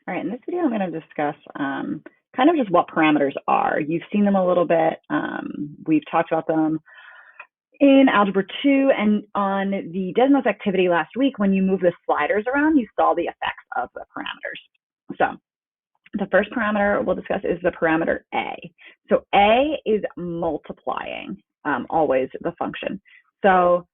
All right, in this video, I'm going to discuss kind of just what parameters are. You've seen them a little bit. We've talked about them in Algebra 2 and on the Desmos activity last week. When you move the sliders around, you saw the effects of the parameters. So the first parameter we'll discuss is the parameter A. So A is multiplying always the function. So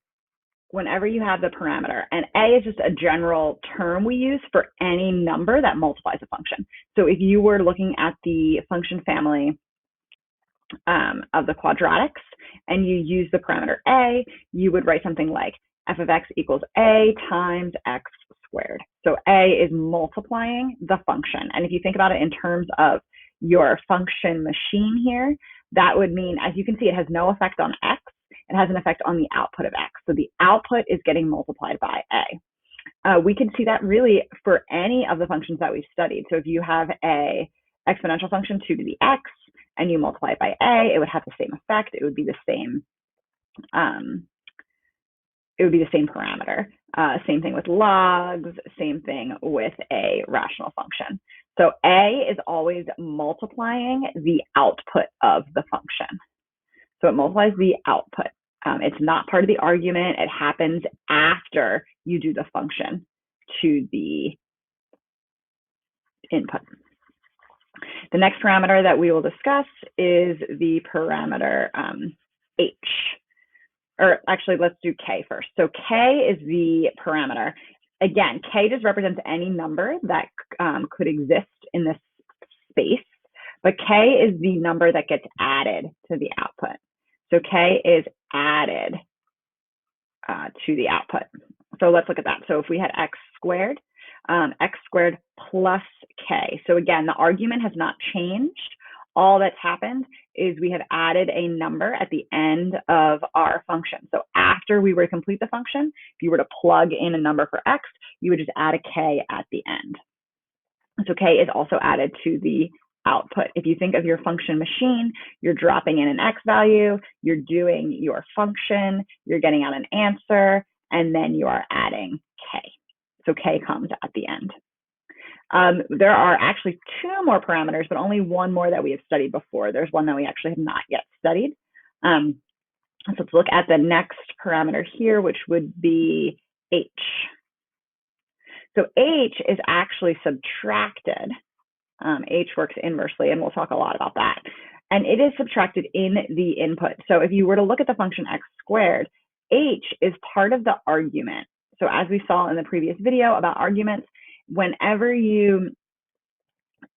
whenever you have the parameter, and A is just a general term we use for any number that multiplies a function. So if you were looking at the function family of the quadratics and you use the parameter A, you would write something like f of x equals A times x squared. So A is multiplying the function. And if you think about it in terms of your function machine here, that would mean, as you can see, it has no effect on x. It has an effect on the output of x. So the output is getting multiplied by A. We can see that really for any of the functions that we've studied. So if you have a exponential function 2 to the x and you multiply it by A, it would have the same effect. It would be the same parameter. Same thing with logs, same thing with a rational function. So A is always multiplying the output of the function. So it multiplies the output. It's not part of the argument. It happens after you do the function to the input. The next parameter that we will discuss is the parameter H. Or actually, let's do K first. So K is the parameter. Again, K just represents any number that could exist in this space, but K is the number that gets added to the output. So K is added to the output. So let's look at that. So if we had x squared plus K. So again, the argument has not changed. All that's happened is we have added a number at the end of our function. So after we were to complete the function, if you were to plug in a number for x, you would just add a K at the end. So K is also added to the output. If you think of your function machine, you're dropping in an x value, you're doing your function, you're getting out an answer, and then you are adding K. So K comes at the end. There are actually two more parameters, but only one more that we have studied before. There's one that we actually have not yet studied. So let's look at the next parameter here, which would be H. So H is actually subtracted. H works inversely, and we'll talk a lot about that. And it is subtracted in the input. So if you were to look at the function x squared, H is part of the argument. So as we saw in the previous video about arguments, whenever you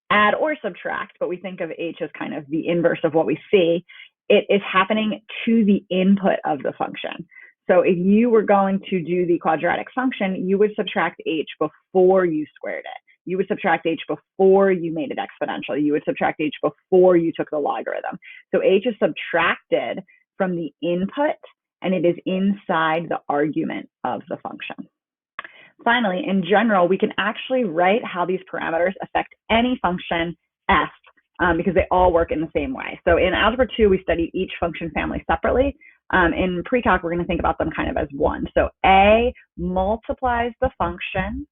add or subtract, but we think of H as kind of the inverse of what we see, it is happening to the input of the function. So if you were going to do the quadratic function, you would subtract H before you squared it. You would subtract H before you made it exponential. You would subtract H before you took the logarithm. So H is subtracted from the input, and it is inside the argument of the function. Finally, in general, we can actually write how these parameters affect any function f because they all work in the same way. So in Algebra 2, we studied each function family separately. In pre-calc, we're going to think about them kind of as one. So A multiplies the function.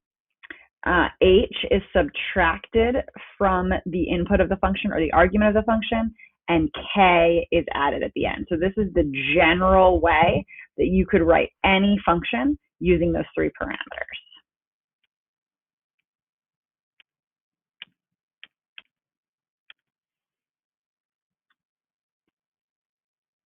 H is subtracted from the input of the function or the argument of the function, and K is added at the end. So this is the general way that you could write any function using those three parameters.